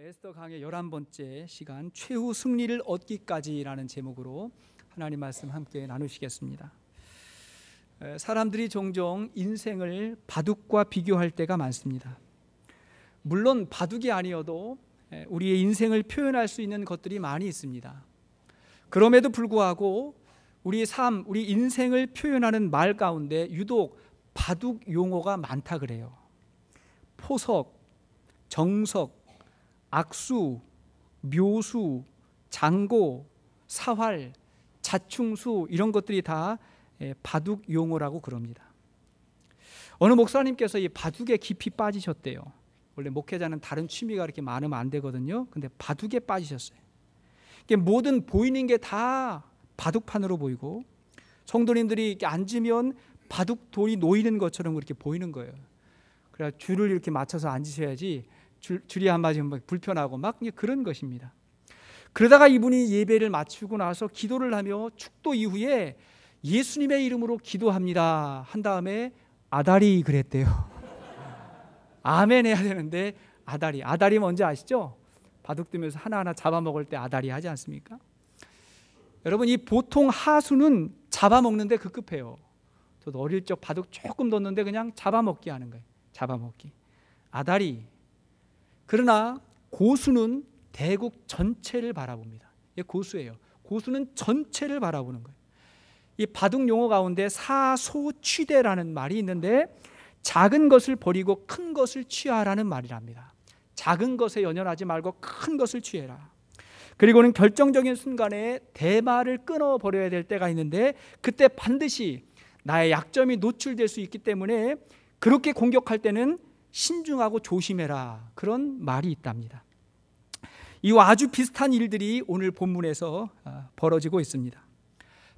에스더 강의 11번째 시간 최후 승리를 얻기까지라는 제목으로 하나님 말씀 함께 나누시겠습니다. 사람들이 종종 인생을 바둑과 비교할 때가 많습니다. 물론 바둑이 아니어도 우리의 인생을 표현할 수 있는 것들이 많이 있습니다. 그럼에도 불구하고 우리의 삶, 우리 인생을 표현하는 말 가운데 유독 바둑 용어가 많다 그래요. 포석, 정석, 악수, 묘수, 장고, 사활, 자충수 이런 것들이 다 바둑 용어라고 그럽니다. 어느 목사님께서 이 바둑에 깊이 빠지셨대요. 원래 목회자는 다른 취미가 그렇게 많으면 안 되거든요. 근데 바둑에 빠지셨어요. 모든 보이는 게 다 바둑판으로 보이고 성도님들이 이렇게 앉으면 바둑돌이 놓이는 것처럼 그렇게 보이는 거예요. 그래서 줄을 이렇게 맞춰서 앉으셔야지 줄이 한 맞으면 불편하고 막 그런 것입니다. 그러다가 이분이 예배를 마치고 나서 기도를 하며 축도 이후에 예수님의 이름으로 기도합니다 한 다음에 아다리 그랬대요. 아멘 해야 되는데 아다리 뭔지 아시죠? 바둑 두면서 하나하나 잡아먹을 때 아다리 하지 않습니까? 여러분, 이 보통 하수는 잡아먹는데 급급해요. 저도 어릴 적 바둑 조금 뒀는데 그냥 잡아먹기 하는 거예요. 잡아먹기. 아다리. 그러나 고수는 대국 전체를 바라봅니다. 이게 고수예요. 고수는 전체를 바라보는 거예요. 이 바둑 용어 가운데 사소취대라는 말이 있는데 작은 것을 버리고 큰 것을 취하라는 말이랍니다. 작은 것에 연연하지 말고 큰 것을 취해라. 그리고는 결정적인 순간에 대마를 끊어버려야 될 때가 있는데 그때 반드시 나의 약점이 노출될 수 있기 때문에 그렇게 공격할 때는 신중하고 조심해라, 그런 말이 있답니다. 이와 아주 비슷한 일들이 오늘 본문에서 벌어지고 있습니다.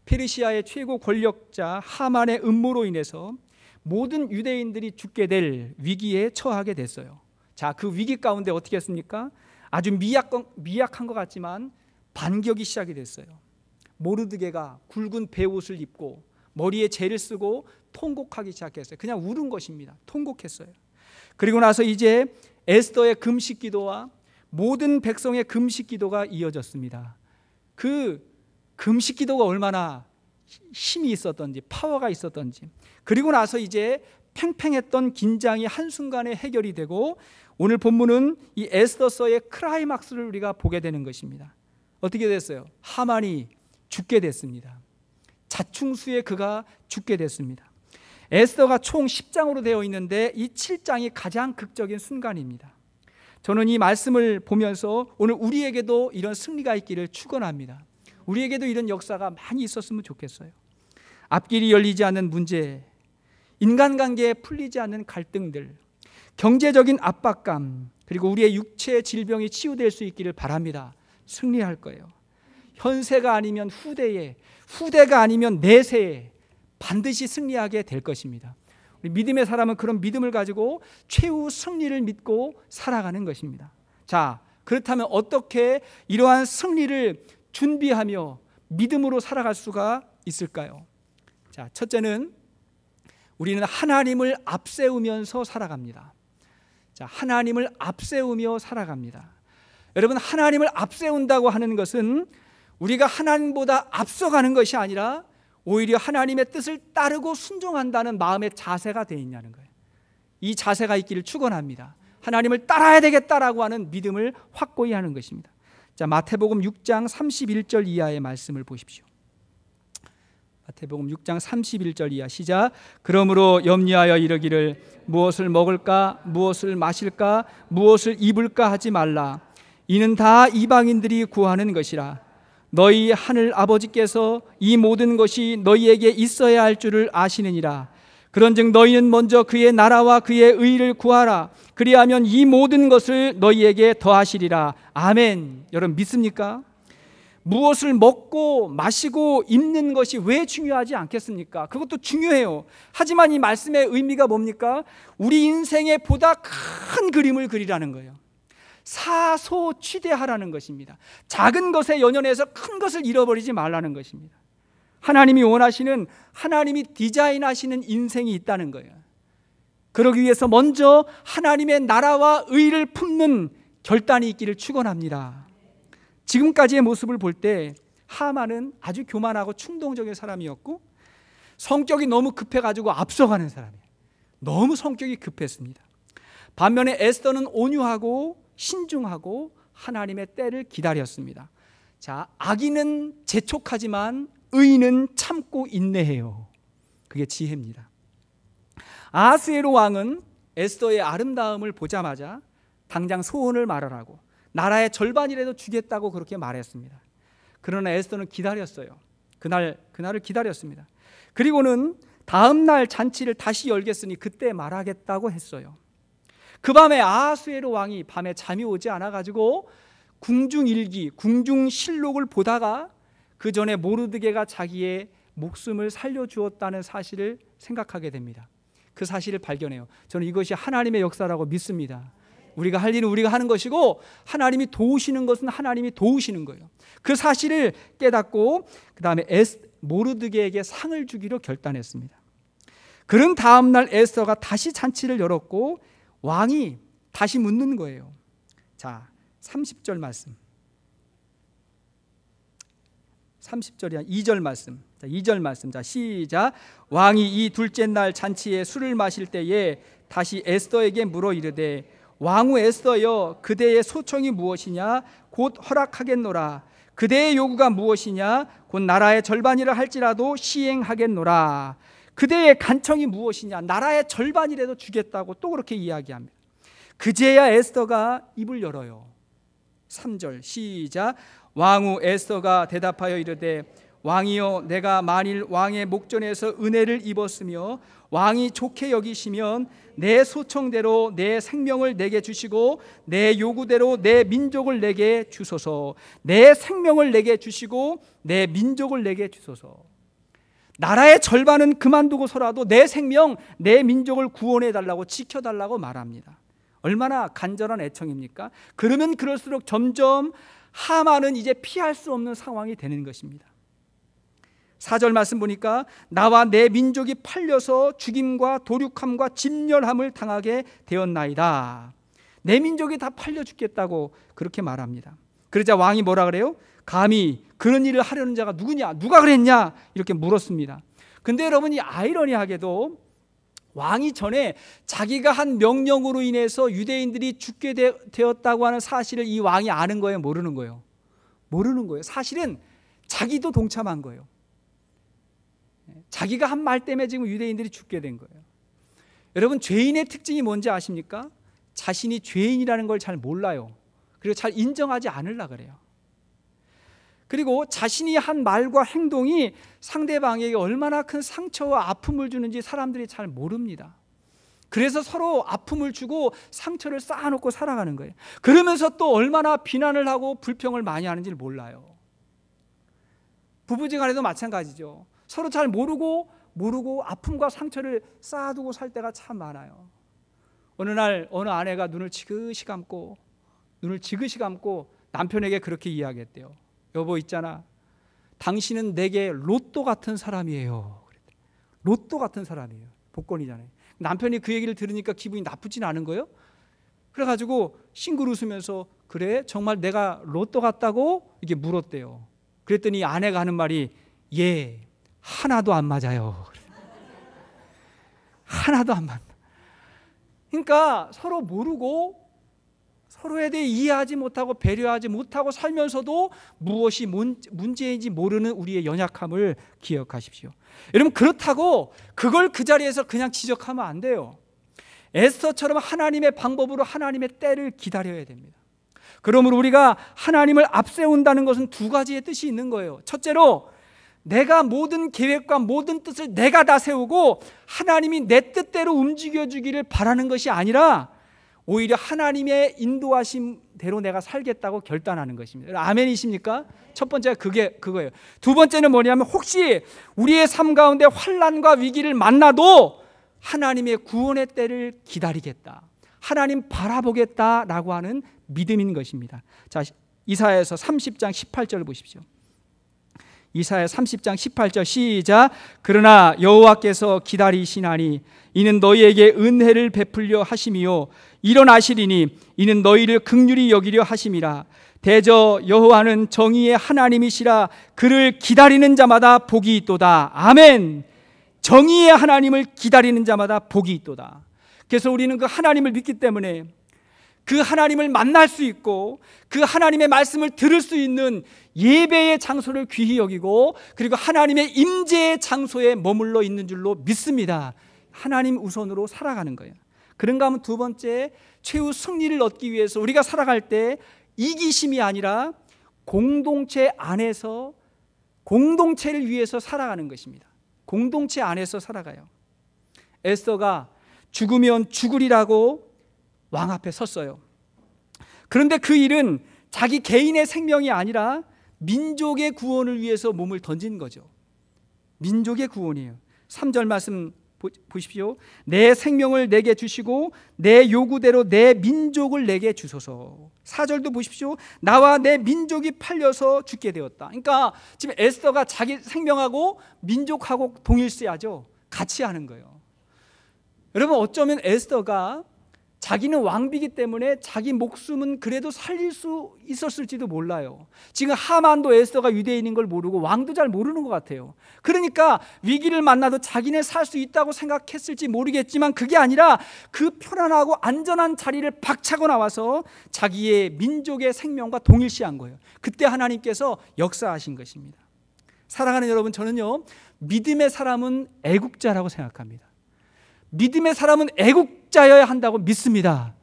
페르시아의 최고 권력자 하만의 음모로 인해서 모든 유대인들이 죽게 될 위기에 처하게 됐어요. 자, 그 위기 가운데 어떻게 했습니까? 아주 미약한 것 같지만 반격이 시작이 됐어요. 모르드게가 굵은 베옷을 입고 머리에 재를 쓰고 통곡하기 시작했어요. 그냥 울은 것입니다. 통곡했어요. 그리고 나서 이제 에스더의 금식 기도와 모든 백성의 금식 기도가 이어졌습니다. 그 금식 기도가 얼마나 힘이 있었던지, 파워가 있었던지. 그리고 나서 이제 팽팽했던 긴장이 한순간에 해결이 되고 오늘 본문은 이 에스더서의 클라이막스를 우리가 보게 되는 것입니다. 어떻게 됐어요? 하만이 죽게 됐습니다. 자충수에 그가 죽게 됐습니다. 에스더가 총 10장으로 되어 있는데 이 7장이 가장 극적인 순간입니다. 저는 이 말씀을 보면서 오늘 우리에게도 이런 승리가 있기를 축원합니다. 우리에게도 이런 역사가 많이 있었으면 좋겠어요. 앞길이 열리지 않는 문제, 인간관계에 풀리지 않는 갈등들, 경제적인 압박감, 그리고 우리의 육체의 질병이 치유될 수 있기를 바랍니다. 승리할 거예요. 현세가 아니면 후대에, 후대가 아니면 내세에 반드시 승리하게 될 것입니다. 우리 믿음의 사람은 그런 믿음을 가지고 최후 승리를 믿고 살아가는 것입니다. 자, 그렇다면 어떻게 이러한 승리를 준비하며 믿음으로 살아갈 수가 있을까요? 자, 첫째는 우리는 하나님을 앞세우면서 살아갑니다. 자, 하나님을 앞세우며 살아갑니다. 여러분, 하나님을 앞세운다고 하는 것은 우리가 하나님보다 앞서가는 것이 아니라 오히려 하나님의 뜻을 따르고 순종한다는 마음의 자세가 되어 있냐는 거예요. 이 자세가 있기를 축원합니다. 하나님을 따라야 되겠다라고 하는 믿음을 확고히 하는 것입니다. 자, 마태복음 6장 31절 이하의 말씀을 보십시오. 마태복음 6장 31절 이하 시작. 그러므로 염려하여 이르기를 무엇을 먹을까, 무엇을 마실까, 무엇을 입을까 하지 말라. 이는 다 이방인들이 구하는 것이라. 너희 하늘 아버지께서 이 모든 것이 너희에게 있어야 할 줄을 아시느니라. 그런즉 너희는 먼저 그의 나라와 그의 의를 구하라. 그리하면 이 모든 것을 너희에게 더하시리라. 아멘. 여러분 믿습니까? 무엇을 먹고 마시고 입는 것이 왜 중요하지 않겠습니까? 그것도 중요해요. 하지만 이 말씀의 의미가 뭡니까? 우리 인생에 보다 큰 그림을 그리라는 거예요. 사소취대하라는 것입니다. 작은 것에 연연해서 큰 것을 잃어버리지 말라는 것입니다. 하나님이 원하시는, 하나님이 디자인하시는 인생이 있다는 거예요. 그러기 위해서 먼저 하나님의 나라와 의를 품는 결단이 있기를 축원합니다. 지금까지의 모습을 볼 때 하만은 아주 교만하고 충동적인 사람이었고 성격이 너무 급해가지고 앞서가는 사람이에요. 너무 성격이 급했습니다. 반면에 에스더는 온유하고 신중하고 하나님의 때를 기다렸습니다. 자, 악인은 재촉하지만 의인은 참고 인내해요. 그게 지혜입니다. 아하스웨로 왕은 에스더의 아름다움을 보자마자 당장 소원을 말하라고, 나라의 절반이라도 주겠다고 그렇게 말했습니다. 그러나 에스더는 기다렸어요. 그날을 기다렸습니다. 그리고는 다음 날 잔치를 다시 열겠으니 그때 말하겠다고 했어요. 그 밤에 아하스웨로 왕이 밤에 잠이 오지 않아가지고 궁중일기, 궁중실록을 보다가 그 전에 모르드게가 자기의 목숨을 살려주었다는 사실을 생각하게 됩니다. 그 사실을 발견해요. 저는 이것이 하나님의 역사라고 믿습니다. 우리가 할 일은 우리가 하는 것이고 하나님이 도우시는 것은 하나님이 도우시는 거예요. 그 사실을 깨닫고 그 다음에 모르드게에게 상을 주기로 결단했습니다. 그런 다음 날 에스더가 다시 잔치를 열었고 왕이 다시 묻는 거예요. 자, 30절 말씀. 30절이 2절 말씀. 자, 2절 말씀. 자, 시작. 왕이 이 둘째 날 잔치에 술을 마실 때에 다시 에스더에게 물어 이르되 왕후 에스더여, 그대의 소청이 무엇이냐? 곧 허락하겠노라. 그대의 요구가 무엇이냐? 곧 나라의 절반이라 할지라도 시행하겠노라. 그대의 간청이 무엇이냐? 나라의 절반이라도 주겠다고 또 그렇게 이야기합니다. 그제야 에스더가 입을 열어요. 3절 시작. 왕후 에스더가 대답하여 이르되 왕이여, 내가 만일 왕의 목전에서 은혜를 입었으며 왕이 좋게 여기시면 내 소청대로 내 생명을 내게 주시고 내 요구대로 내 민족을 내게 주소서. 내 생명을 내게 주시고 내 민족을 내게 주소서. 나라의 절반은 그만두고서라도 내 생명, 내 민족을 구원해 달라고, 지켜달라고 말합니다. 얼마나 간절한 애청입니까? 그러면 그럴수록 점점 하만은 이제 피할 수 없는 상황이 되는 것입니다. 4절 말씀 보니까 나와 내 민족이 팔려서 죽임과 도륙함과 진멸함을 당하게 되었나이다. 내 민족이 다 팔려 죽겠다고 그렇게 말합니다. 그러자 왕이 뭐라 그래요? 감히 그런 일을 하려는 자가 누구냐? 누가 그랬냐? 이렇게 물었습니다. 근데 여러분, 이 아이러니하게도 왕이 전에 자기가 한 명령으로 인해서 유대인들이 죽게 되었다고 하는 사실을 이 왕이 아는 거예요? 모르는 거예요? 모르는 거예요. 사실은 자기도 동참한 거예요. 자기가 한 말 때문에 지금 유대인들이 죽게 된 거예요. 여러분, 죄인의 특징이 뭔지 아십니까? 자신이 죄인이라는 걸 잘 몰라요. 그리고 잘 인정하지 않으려고 그래요. 그리고 자신이 한 말과 행동이 상대방에게 얼마나 큰 상처와 아픔을 주는지 사람들이 잘 모릅니다. 그래서 서로 아픔을 주고 상처를 쌓아놓고 살아가는 거예요. 그러면서 또 얼마나 비난을 하고 불평을 많이 하는지를 몰라요. 부부지간에도 마찬가지죠. 서로 잘 모르고 아픔과 상처를 쌓아두고 살 때가 참 많아요. 어느 날 어느 아내가 눈을 지그시 감고 남편에게 그렇게 이야기했대요. 여보 있잖아, 당신은 내게 로또 같은 사람이에요. 로또 같은 사람이에요. 복권이잖아요. 남편이 그 얘기를 들으니까 기분이 나쁘진 않은 거예요. 그래가지고 싱글 웃으면서 그래? 정말 내가 로또 같다고? 이렇게 물었대요. 그랬더니 아내가 하는 말이 예, 하나도 안 맞아요. 하나도 안 맞아. 그러니까 서로 모르고 서로에 대해 이해하지 못하고 배려하지 못하고 살면서도 무엇이 문제인지 모르는 우리의 연약함을 기억하십시오. 여러분, 그렇다고 그걸 그 자리에서 그냥 지적하면 안 돼요. 에스더처럼 하나님의 방법으로 하나님의 때를 기다려야 됩니다. 그러므로 우리가 하나님을 앞세운다는 것은 두 가지의 뜻이 있는 거예요. 첫째로 내가 모든 계획과 모든 뜻을 내가 다 세우고 하나님이 내 뜻대로 움직여주기를 바라는 것이 아니라 오히려 하나님의 인도하심대로 내가 살겠다고 결단하는 것입니다. 아멘이십니까? 첫 번째가 그거예요. 두 번째는 뭐냐면 혹시 우리의 삶 가운데 환난과 위기를 만나도 하나님의 구원의 때를 기다리겠다, 하나님 바라보겠다라고 하는 믿음인 것입니다. 자, 이사야서 30장 18절 보십시오. 이사야 30장 18절 시작. 그러나 여호와께서 기다리시나니 이는 너희에게 은혜를 베풀려 하심이요 일어나시리니 이는 너희를 긍휼히 여기려 하심이라. 대저 여호와는 정의의 하나님이시라. 그를 기다리는 자마다 복이 있도다. 아멘. 정의의 하나님을 기다리는 자마다 복이 있도다. 그래서 우리는 그 하나님을 믿기 때문에 그 하나님을 만날 수 있고 그 하나님의 말씀을 들을 수 있는 예배의 장소를 귀히 여기고 그리고 하나님의 임재의 장소에 머물러 있는 줄로 믿습니다. 하나님 우선으로 살아가는 거예요. 그런가 하면 두 번째, 최후 승리를 얻기 위해서 우리가 살아갈 때 이기심이 아니라 공동체 안에서 공동체를 위해서 살아가는 것입니다. 공동체 안에서 살아가요. 에스더가 죽으면 죽으리라고 왕 앞에 섰어요. 그런데 그 일은 자기 개인의 생명이 아니라 민족의 구원을 위해서 몸을 던진 거죠. 민족의 구원이에요. 3절 말씀 보십시오. 내 생명을 내게 주시고 내 요구대로 내 민족을 내게 주소서. 4절도 보십시오. 나와 내 민족이 팔려서 죽게 되었다. 그러니까 지금 에스더가 자기 생명하고 민족하고 동일시하죠. 같이 하는 거예요. 여러분, 어쩌면 에스더가 자기는 왕비기 때문에 자기 목숨은 그래도 살릴 수 있었을지도 몰라요. 지금 하만도 에스더가 유대인인 걸 모르고 왕도 잘 모르는 것 같아요. 그러니까 위기를 만나도 자기는 살 수 있다고 생각했을지 모르겠지만 그게 아니라 그 편안하고 안전한 자리를 박차고 나와서 자기의 민족의 생명과 동일시한 거예요. 그때 하나님께서 역사하신 것입니다. 사랑하는 여러분, 저는요, 믿음의 사람은 애국자라고 생각합니다. 믿음의 사람은 애국자여야 한다고 믿습니다.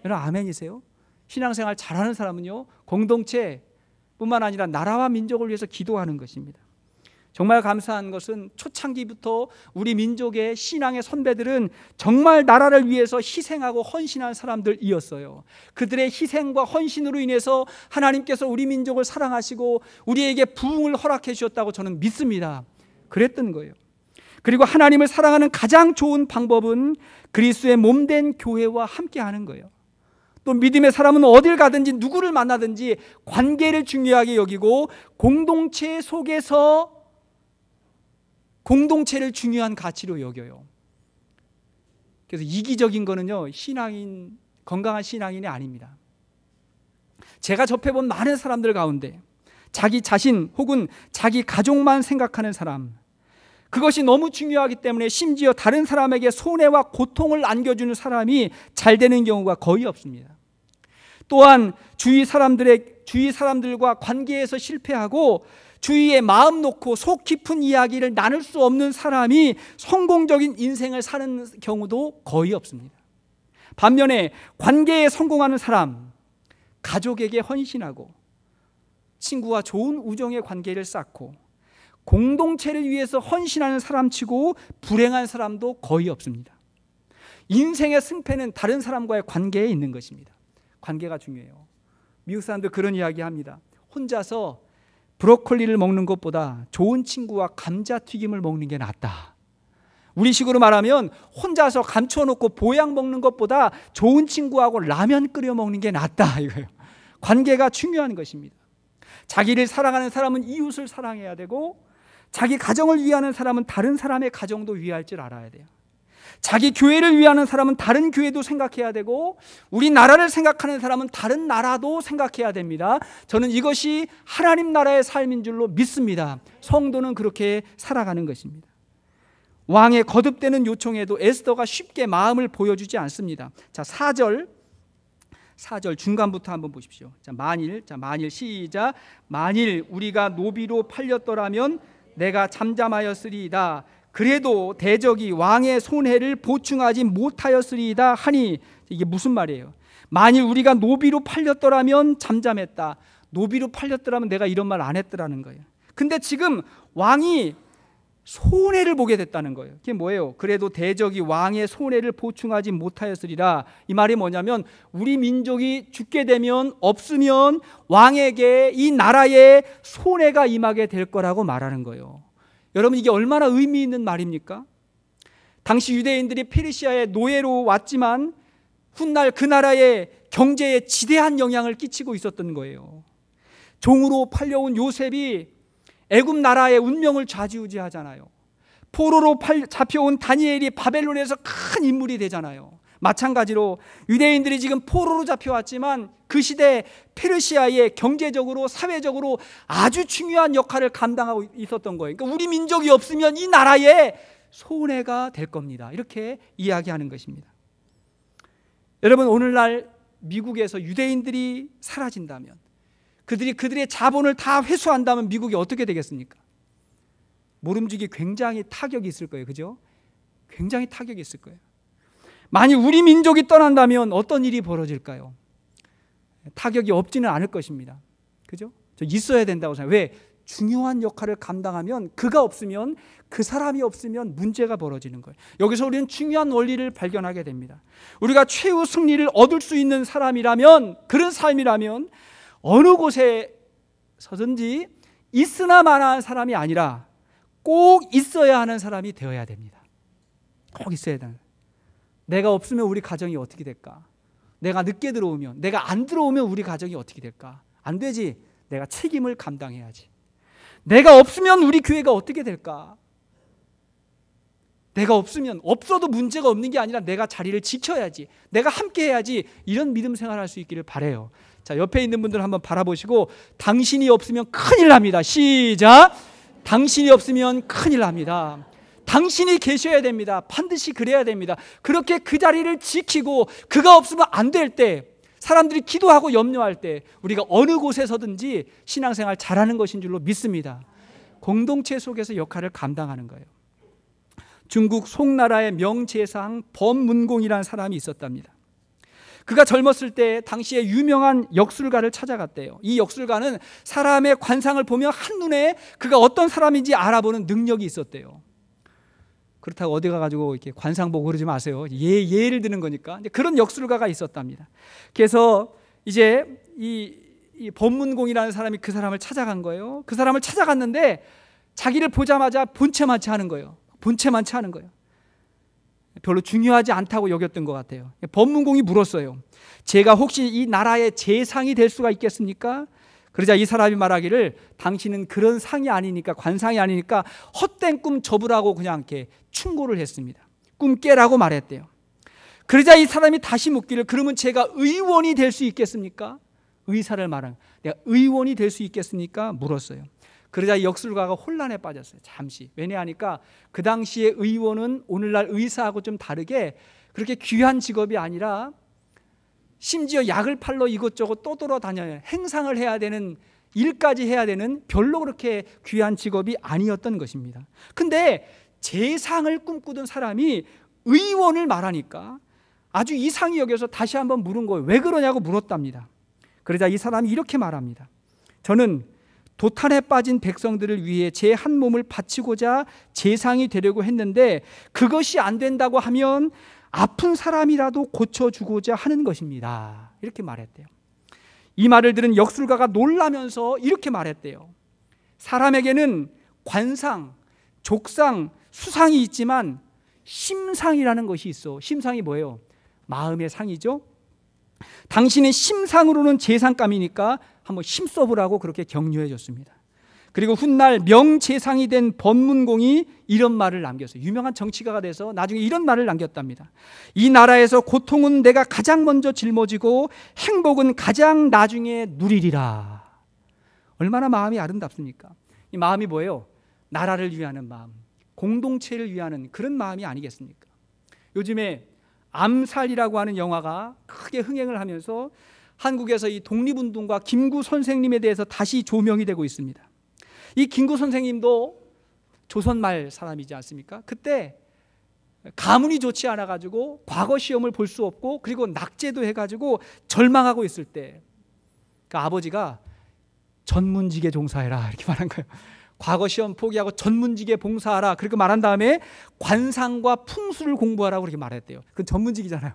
여러분, 아멘이세요? 신앙생활 잘하는 사람은요, 공동체뿐만 아니라 나라와 민족을 위해서 기도하는 것입니다. 정말 감사한 것은 초창기부터 우리 민족의 신앙의 선배들은 정말 나라를 위해서 희생하고 헌신한 사람들이었어요. 그들의 희생과 헌신으로 인해서 하나님께서 우리 민족을 사랑하시고 우리에게 부흥을 허락해 주셨다고 저는 믿습니다. 그랬던 거예요. 그리고 하나님을 사랑하는 가장 좋은 방법은 그리스도의 몸된 교회와 함께하는 거예요. 또 믿음의 사람은 어딜 가든지 누구를 만나든지 관계를 중요하게 여기고 공동체 속에서 공동체를 중요한 가치로 여겨요. 그래서 이기적인 거는요, 신앙인, 건강한 신앙인이 아닙니다. 제가 접해본 많은 사람들 가운데 자기 자신 혹은 자기 가족만 생각하는 사람, 그것이 너무 중요하기 때문에 심지어 다른 사람에게 손해와 고통을 안겨주는 사람이 잘 되는 경우가 거의 없습니다. 또한 주위 사람들과 관계에서 실패하고 주위에 마음 놓고 속 깊은 이야기를 나눌 수 없는 사람이 성공적인 인생을 사는 경우도 거의 없습니다. 반면에 관계에 성공하는 사람, 가족에게 헌신하고 친구와 좋은 우정의 관계를 쌓고 공동체를 위해서 헌신하는 사람치고 불행한 사람도 거의 없습니다. 인생의 승패는 다른 사람과의 관계에 있는 것입니다. 관계가 중요해요. 미국 사람들 그런 이야기 합니다. 혼자서 브로콜리를 먹는 것보다 좋은 친구와 감자튀김을 먹는 게 낫다. 우리 식으로 말하면 혼자서 감춰놓고 보약 먹는 것보다 좋은 친구하고 라면 끓여 먹는 게 낫다, 이거예요. 관계가 중요한 것입니다. 자기를 사랑하는 사람은 이웃을 사랑해야 되고 자기 가정을 위하는 사람은 다른 사람의 가정도 위할 줄 알아야 돼요. 자기 교회를 위하는 사람은 다른 교회도 생각해야 되고 우리 나라를 생각하는 사람은 다른 나라도 생각해야 됩니다. 저는 이것이 하나님 나라의 삶인 줄로 믿습니다. 성도는 그렇게 살아가는 것입니다. 왕의 거듭되는 요청에도 에스더가 쉽게 마음을 보여주지 않습니다. 자, 4절 중간부터 한번 보십시오. 만일 시작. 만일 우리가 노비로 팔렸더라면 내가 잠잠하였으리이다. 그래도 대적이 왕의 손해를 보충하지 못하였으리이다 하니, 이게 무슨 말이에요? 만일 우리가 노비로 팔렸더라면 잠잠했다. 노비로 팔렸더라면 내가 이런 말 안 했더라는 거예요. 근데 지금 왕이 손해를 보게 됐다는 거예요. 그게 뭐예요? 그래도 대적이 왕의 손해를 보충하지 못하였으리라. 이 말이 뭐냐면 우리 민족이 죽게 되면 없으면 왕에게 이 나라에 손해가 임하게 될 거라고 말하는 거예요. 여러분, 이게 얼마나 의미 있는 말입니까? 당시 유대인들이 페르시아의 노예로 왔지만 훗날 그 나라의 경제에 지대한 영향을 끼치고 있었던 거예요. 종으로 팔려온 요셉이 애굽 나라의 운명을 좌지우지하잖아요. 포로로 잡혀온 다니엘이 바벨론에서 큰 인물이 되잖아요. 마찬가지로 유대인들이 지금 포로로 잡혀왔지만 그 시대 페르시아의 경제적으로 사회적으로 아주 중요한 역할을 감당하고 있었던 거예요. 그러니까 우리 민족이 없으면 이 나라에 손해가 될 겁니다. 이렇게 이야기하는 것입니다. 여러분, 오늘날 미국에서 유대인들이 사라진다면, 그들의 자본을 다 회수한다면 미국이 어떻게 되겠습니까? 모름지기 굉장히 타격이 있을 거예요. 그죠? 굉장히 타격이 있을 거예요. 만약 우리 민족이 떠난다면 어떤 일이 벌어질까요? 타격이 없지는 않을 것입니다. 그죠? 저 있어야 된다고 생각해요. 왜? 중요한 역할을 감당하면 그가 없으면, 그 사람이 없으면 문제가 벌어지는 거예요. 여기서 우리는 중요한 원리를 발견하게 됩니다. 우리가 최후 승리를 얻을 수 있는 사람이라면, 그런 삶이라면 어느 곳에 서든지 있으나 마나한 사람이 아니라 꼭 있어야 하는 사람이 되어야 됩니다. 꼭 있어야 됩니다. 내가 없으면 우리 가정이 어떻게 될까? 내가 늦게 들어오면, 내가 안 들어오면 우리 가정이 어떻게 될까? 안 되지. 내가 책임을 감당해야지. 내가 없으면 우리 교회가 어떻게 될까? 내가 없으면, 없어도 문제가 없는 게 아니라 내가 자리를 지켜야지, 내가 함께 해야지. 이런 믿음 생활할 수 있기를 바라요. 자, 옆에 있는 분들 한번 바라보시고, 당신이 없으면 큰일 납니다. 시작. 당신이 없으면 큰일 납니다. 당신이 계셔야 됩니다. 반드시 그래야 됩니다. 그렇게 그 자리를 지키고 그가 없으면 안 될 때, 사람들이 기도하고 염려할 때 우리가 어느 곳에서든지 신앙생활 잘하는 것인 줄로 믿습니다. 공동체 속에서 역할을 감당하는 거예요. 중국 송나라의 명재상 범문공이라는 사람이 있었답니다. 그가 젊었을 때 당시에 유명한 역술가를 찾아갔대요. 이 역술가는 사람의 관상을 보며 한눈에 그가 어떤 사람인지 알아보는 능력이 있었대요. 그렇다고 어디 가가지고 이렇게 관상 보고 그러지 마세요. 예를 드는 거니까. 그런 역술가가 있었답니다. 그래서 이제 이 법문공이라는 사람이 그 사람을 찾아간 거예요. 그 사람을 찾아갔는데 자기를 보자마자 본체만치 하는 거예요. 본체만치 하는 거예요. 별로 중요하지 않다고 여겼던 것 같아요. 법문공이 물었어요. 제가 혹시 이 나라의 재상이 될 수가 있겠습니까? 그러자 이 사람이 말하기를, 당신은 그런 상이 아니니까, 관상이 아니니까 헛된 꿈 접으라고 그냥 이렇게 충고를 했습니다. 꿈 깨라고 말했대요. 그러자 이 사람이 다시 묻기를, 그러면 제가 의원이 될 수 있겠습니까? 의사를 말한, 내가 의원이 될 수 있겠습니까? 물었어요. 그러자 이 역술가가 혼란에 빠졌어요. 잠시. 왜냐하니까 그 당시에 의원은 오늘날 의사하고 좀 다르게 그렇게 귀한 직업이 아니라, 심지어 약을 팔러 이것저것 떠돌아다녀야, 행상을 해야 되는, 일까지 해야 되는 별로 그렇게 귀한 직업이 아니었던 것입니다. 근데 재상을 꿈꾸던 사람이 의원을 말하니까 아주 이상히 여겨서 다시 한번 물은 거예요. 왜 그러냐고 물었답니다. 그러자 이 사람이 이렇게 말합니다. 저는 도탄에 빠진 백성들을 위해 제 한 몸을 바치고자 재상이 되려고 했는데, 그것이 안 된다고 하면 아픈 사람이라도 고쳐주고자 하는 것입니다. 이렇게 말했대요. 이 말을 들은 역술가가 놀라면서 이렇게 말했대요. 사람에게는 관상, 족상, 수상이 있지만 심상이라는 것이 있어. 심상이 뭐예요? 마음의 상이죠. 당신의 심상으로는 재상감이니까 한번 힘써보라고 그렇게 격려해 줬습니다. 그리고 훗날 명재상이 된 법문공이 이런 말을 남겼어요. 유명한 정치가가 돼서 나중에 이런 말을 남겼답니다. 이 나라에서 고통은 내가 가장 먼저 짊어지고 행복은 가장 나중에 누리리라. 얼마나 마음이 아름답습니까? 이 마음이 뭐예요? 나라를 위하는 마음, 공동체를 위하는 그런 마음이 아니겠습니까? 요즘에 암살이라고 하는 영화가 크게 흥행을 하면서 한국에서 이 독립운동가 김구 선생님에 대해서 다시 조명이 되고 있습니다. 이 김구 선생님도 조선말 사람이지 않습니까? 그때 가문이 좋지 않아 가지고 과거 시험을 볼 수 없고, 그리고 낙제도 해가지고 절망하고 있을 때 그 아버지가 전문직에 종사해라 이렇게 말한 거예요. 과거 시험 포기하고 전문직에 봉사하라 그렇게 말한 다음에 관상과 풍수를 공부하라고 그렇게 말했대요. 그건 전문직이잖아요.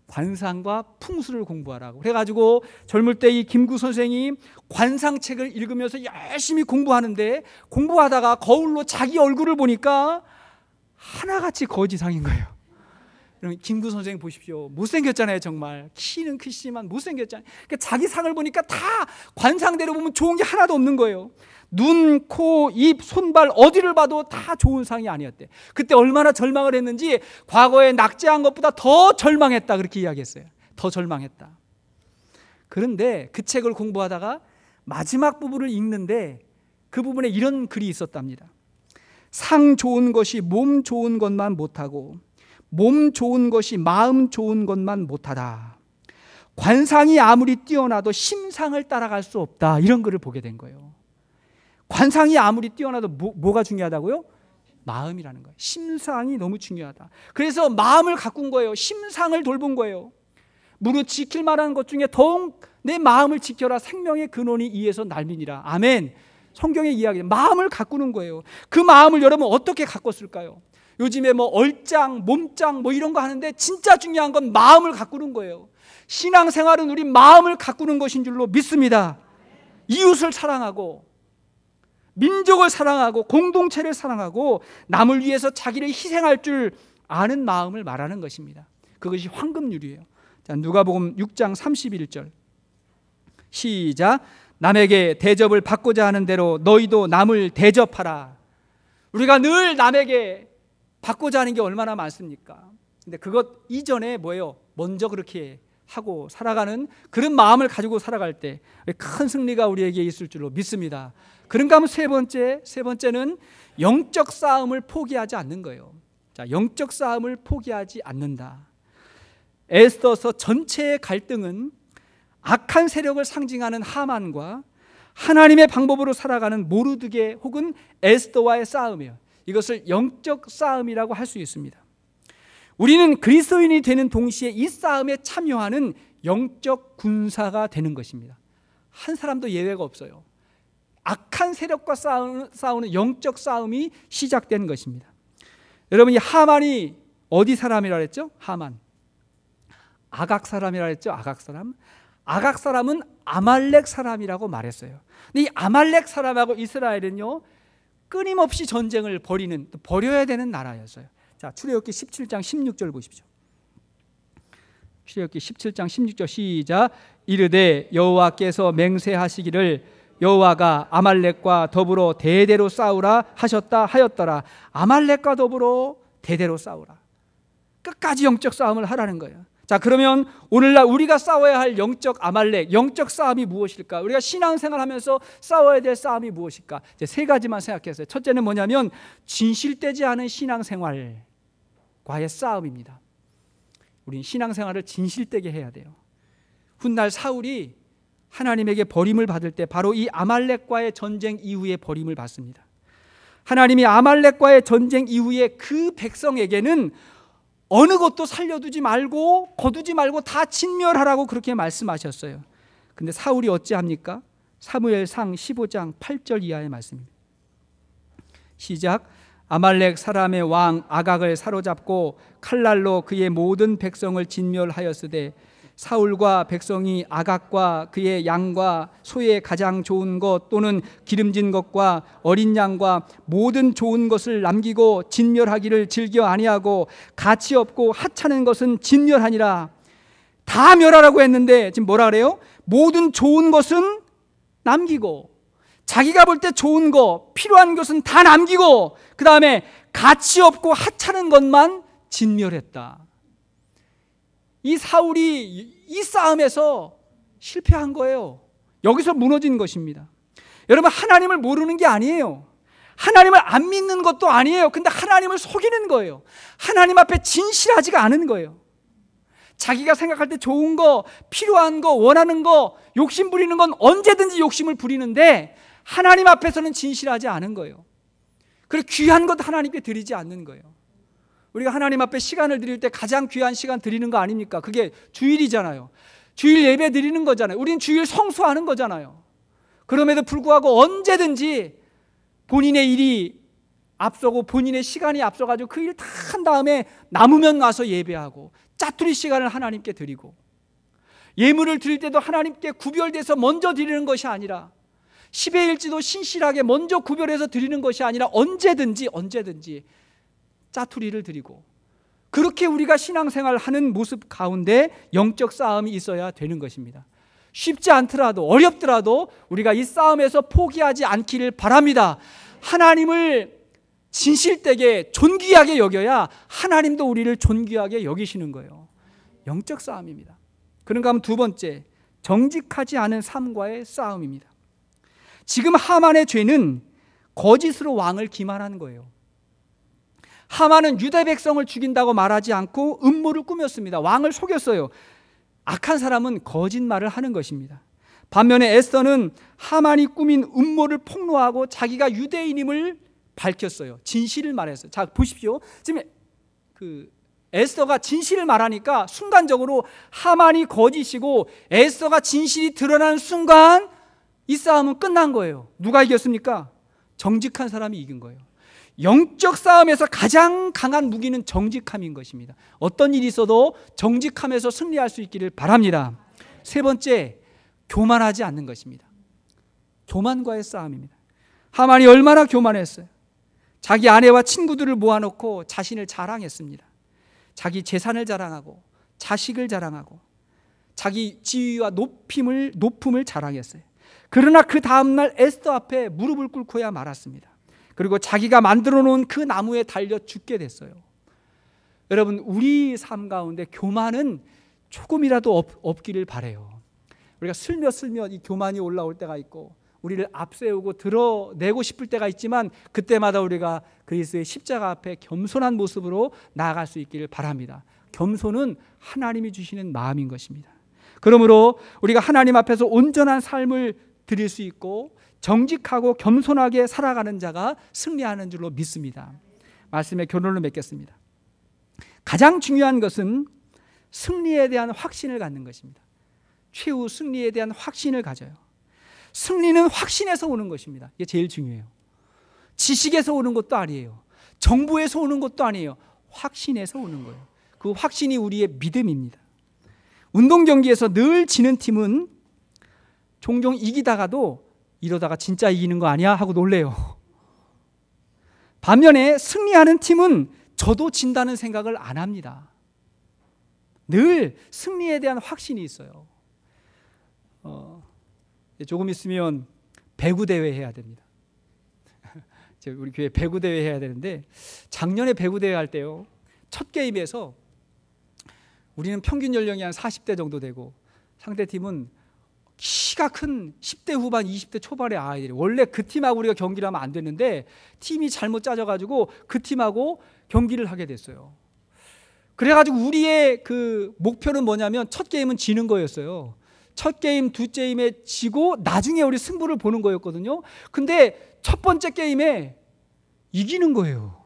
관상과 풍수를 공부하라고. 그래가지고 젊을 때 이 김구 선생이 관상책을 읽으면서 열심히 공부하는데, 공부하다가 거울로 자기 얼굴을 보니까 하나같이 거지상인 거예요. 그럼 김구 선생 보십시오. 못생겼잖아요. 정말 키는 크시지만 못생겼잖아요. 그러니까 자기 상을 보니까 다 관상대로 보면 좋은 게 하나도 없는 거예요. 눈, 코, 입, 손발 어디를 봐도 다 좋은 상이 아니었대. 그때 얼마나 절망을 했는지 과거에 낙제한 것보다 더 절망했다 그렇게 이야기했어요. 더 절망했다. 그런데 그 책을 공부하다가 마지막 부분을 읽는데 그 부분에 이런 글이 있었답니다. 상 좋은 것이 몸 좋은 것만 못하고 몸 좋은 것이 마음 좋은 것만 못하다. 관상이 아무리 뛰어나도 심상을 따라갈 수 없다. 이런 글을 보게 된 거예요. 관상이 아무리 뛰어나도 뭐가 중요하다고요? 마음이라는 거예요. 심상이 너무 중요하다. 그래서 마음을 가꾼 거예요. 심상을 돌본 거예요. 무릇 지킬 만한 것 중에 더욱 내 마음을 지켜라. 생명의 근원이 이에서 날미니라. 아멘. 성경의 이야기, 마음을 가꾸는 거예요. 그 마음을 여러분 어떻게 가꿨을까요? 요즘에 뭐 얼짱, 몸짱 뭐 이런 거 하는데 진짜 중요한 건 마음을 가꾸는 거예요. 신앙생활은 우리 마음을 가꾸는 것인 줄로 믿습니다. 이웃을 사랑하고 민족을 사랑하고 공동체를 사랑하고 남을 위해서 자기를 희생할 줄 아는 마음을 말하는 것입니다. 그것이 황금률이에요. 자, 누가복음 6장 31절 시작. 남에게 대접을 받고자 하는 대로 너희도 남을 대접하라. 우리가 늘 남에게 받고자 하는 게 얼마나 많습니까? 근데 그것 이전에 뭐예요? 먼저 그렇게 하고 살아가는 그런 마음을 가지고 살아갈 때 큰 승리가 우리에게 있을 줄로 믿습니다. 그런가 하면 세 번째는 영적 싸움을 포기하지 않는 거예요. 자, 영적 싸움을 포기하지 않는다. 에스더서 전체의 갈등은 악한 세력을 상징하는 하만과 하나님의 방법으로 살아가는 모르드게 혹은 에스더와의 싸움이에요. 이것을 영적 싸움이라고 할 수 있습니다. 우리는 그리스도인이 되는 동시에 이 싸움에 참여하는 영적 군사가 되는 것입니다. 한 사람도 예외가 없어요. 악한 세력과 싸우는 영적 싸움이 시작된 것입니다. 여러분, 이 하만이 어디 사람이라 했죠? 하만. 아각 사람이라 했죠? 아각 사람. 아각 사람은 아말렉 사람이라고 말했어요. 근데 이 아말렉 사람하고 이스라엘은요, 끊임없이 전쟁을 벌여야 되는 나라였어요. 자, 출애굽기 17장 16절 보십시오. 출애굽기 17장 16절 시작. 이르되 여호와께서 맹세하시기를 여호와가 아말렉과 더불어 대대로 싸우라 하였더라. 아말렉과 더불어 대대로 싸우라. 끝까지 영적 싸움을 하라는 거예요. 자, 그러면 오늘날 우리가 싸워야 할 영적 아말렉, 영적 싸움이 무엇일까? 우리가 신앙생활하면서 싸워야 될 싸움이 무엇일까? 이제 세 가지만 생각했어요. 첫째는 뭐냐면 진실되지 않은 신앙생활과의 싸움입니다. 우린 신앙생활을 진실되게 해야 돼요. 훗날 사울이 하나님에게 버림을 받을 때 바로 이 아말렉과의 전쟁 이후에 버림을 받습니다. 하나님이 아말렉과의 전쟁 이후에 그 백성에게는 어느 것도 살려두지 말고 거두지 말고 다 진멸하라고 그렇게 말씀하셨어요. 근데 사울이 어찌합니까? 사무엘상 15장 8절 이하의 말씀입니다. 시작. 아말렉 사람의 왕 아각을 사로잡고 칼날로 그의 모든 백성을 진멸하였으되 사울과 백성이 아각과 그의 양과 소의 가장 좋은 것 또는 기름진 것과 어린 양과 모든 좋은 것을 남기고 진멸하기를 즐겨 아니하고 가치 없고 하찮은 것은 진멸하니라. 다 멸하라고 했는데 지금 뭐라 그래요? 모든 좋은 것은 남기고 자기가 볼 때 좋은 거 필요한 것은 다 남기고 그 다음에 가치 없고 하찮은 것만 진멸했다. 이 사울이 이 싸움에서 실패한 거예요. 여기서 무너진 것입니다. 여러분, 하나님을 모르는 게 아니에요. 하나님을 안 믿는 것도 아니에요. 근데 하나님을 속이는 거예요. 하나님 앞에 진실하지가 않은 거예요. 자기가 생각할 때 좋은 거, 필요한 거, 원하는 거, 욕심 부리는 건 언제든지 욕심을 부리는데 하나님 앞에서는 진실하지 않은 거예요. 그리고 귀한 것 하나님께 드리지 않는 거예요. 우리가 하나님 앞에 시간을 드릴 때 가장 귀한 시간 드리는 거 아닙니까? 그게 주일이잖아요. 주일 예배 드리는 거잖아요. 우린 주일 성수하는 거잖아요. 그럼에도 불구하고 언제든지 본인의 일이 앞서고 본인의 시간이 앞서가지고 그 일 다 한 다음에 남으면 와서 예배하고 짜투리 시간을 하나님께 드리고 예물을 드릴 때도 하나님께 구별돼서 먼저 드리는 것이 아니라 10의 일지도 신실하게 먼저 구별해서 드리는 것이 아니라 언제든지 짜투리를 드리고 그렇게 우리가 신앙생활을 하는 모습 가운데 영적 싸움이 있어야 되는 것입니다. 쉽지 않더라도, 어렵더라도 우리가 이 싸움에서 포기하지 않기를 바랍니다. 하나님을 진실되게 존귀하게 여겨야 하나님도 우리를 존귀하게 여기시는 거예요. 영적 싸움입니다. 그런가 하면 두 번째, 정직하지 않은 삶과의 싸움입니다. 지금 하만의 죄는 거짓으로 왕을 기만하는 거예요. 하만은 유대 백성을 죽인다고 말하지 않고 음모를 꾸몄습니다. 왕을 속였어요. 악한 사람은 거짓말을 하는 것입니다. 반면에 에스더는 하만이 꾸민 음모를 폭로하고 자기가 유대인임을 밝혔어요. 진실을 말했어요. 자, 보십시오. 지금 에스더가 진실을 말하니까 순간적으로 하만이 거짓이고 에스더가 진실이 드러나는 순간 이 싸움은 끝난 거예요. 누가 이겼습니까? 정직한 사람이 이긴 거예요. 영적 싸움에서 가장 강한 무기는 정직함인 것입니다. 어떤 일이 있어도 정직함에서 승리할 수 있기를 바랍니다. 세 번째, 교만하지 않는 것입니다. 교만과의 싸움입니다. 하만이 얼마나 교만했어요. 자기 아내와 친구들을 모아놓고 자신을 자랑했습니다. 자기 재산을 자랑하고 자식을 자랑하고 자기 지위와 높음을 자랑했어요. 그러나 그 다음날 에스더 앞에 무릎을 꿇고야 말았습니다. 그리고 자기가 만들어 놓은 그 나무에 달려 죽게 됐어요. 여러분, 우리 삶 가운데 교만은 조금이라도 없기를 바라요. 우리가 슬며슬며 이 교만이 올라올 때가 있고 우리를 앞세우고 드러내고 싶을 때가 있지만 그때마다 우리가 그리스도의 십자가 앞에 겸손한 모습으로 나아갈 수 있기를 바랍니다. 겸손은 하나님이 주시는 마음인 것입니다. 그러므로 우리가 하나님 앞에서 온전한 삶을 드릴 수 있고 정직하고 겸손하게 살아가는 자가 승리하는 줄로 믿습니다. 말씀의 결론을 맺겠습니다. 가장 중요한 것은 승리에 대한 확신을 갖는 것입니다. 최후 승리에 대한 확신을 가져요. 승리는 확신에서 오는 것입니다. 이게 제일 중요해요. 지식에서 오는 것도 아니에요. 정보에서 오는 것도 아니에요. 확신에서 오는 거예요. 그 확신이 우리의 믿음입니다. 운동 경기에서 늘 지는 팀은 종종 이기다가도 이러다가 진짜 이기는 거 아니야? 하고 놀래요. 반면에 승리하는 팀은 저도 진다는 생각을 안 합니다. 늘 승리에 대한 확신이 있어요. 조금 있으면 배구대회 해야 됩니다. 우리 교회 배구대회 해야 되는데 작년에 배구대회 할 때요, 첫 게임에서 우리는 평균 연령이 한 40대 정도 되고 상대팀은 키가 큰 10대 후반 20대 초반의 아이들이, 원래 그 팀하고 우리가 경기를 하면 안 되는데 팀이 잘못 짜져가지고 그 팀하고 경기를 하게 됐어요. 그래가지고 우리의 그 목표는 뭐냐면 첫 게임은 지는 거였어요. 첫 게임, 두 게임에 지고 나중에 우리 승부를 보는 거였거든요. 근데 첫 번째 게임에 이기는 거예요.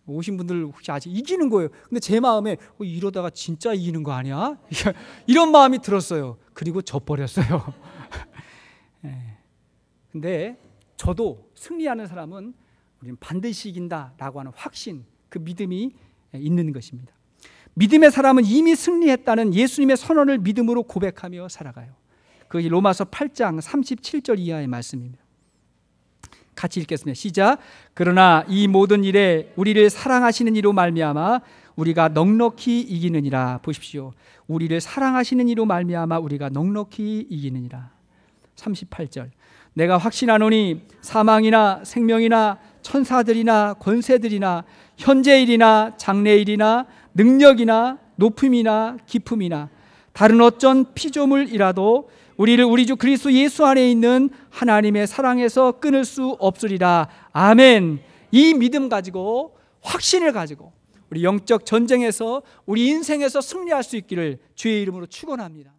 오신 분들 혹시 아직 이기는 거예요. 근데 제 마음에 이러다가 진짜 이기는 거 아니야? 이런 마음이 들었어요. 그리고 져버렸어요. 근데 저도 승리하는 사람은 우리는 반드시 이긴다라고 하는 확신, 그 믿음이 있는 것입니다. 믿음의 사람은 이미 승리했다는 예수님의 선언을 믿음으로 고백하며 살아가요. 그것이 로마서 8장 37절 이하의 말씀입니다. 같이 읽겠습니다. 시작. 그러나 이 모든 일에 우리를 사랑하시는 이로 말미암아 우리가 넉넉히 이기느니라. 보십시오. 우리를 사랑하시는 이로 말미암아 우리가 넉넉히 이기느니라. 38절. 내가 확신하노니 사망이나 생명이나 천사들이나 권세들이나 현재일이나 장래일이나 능력이나 높음이나 깊음이나 다른 어쩐 피조물이라도 우리를 우리 주 그리스도 예수 안에 있는 하나님의 사랑에서 끊을 수 없으리라. 아멘. 이 믿음 가지고, 확신을 가지고 우리 영적 전쟁에서, 우리 인생에서 승리할 수 있기를 주의 이름으로 축원합니다.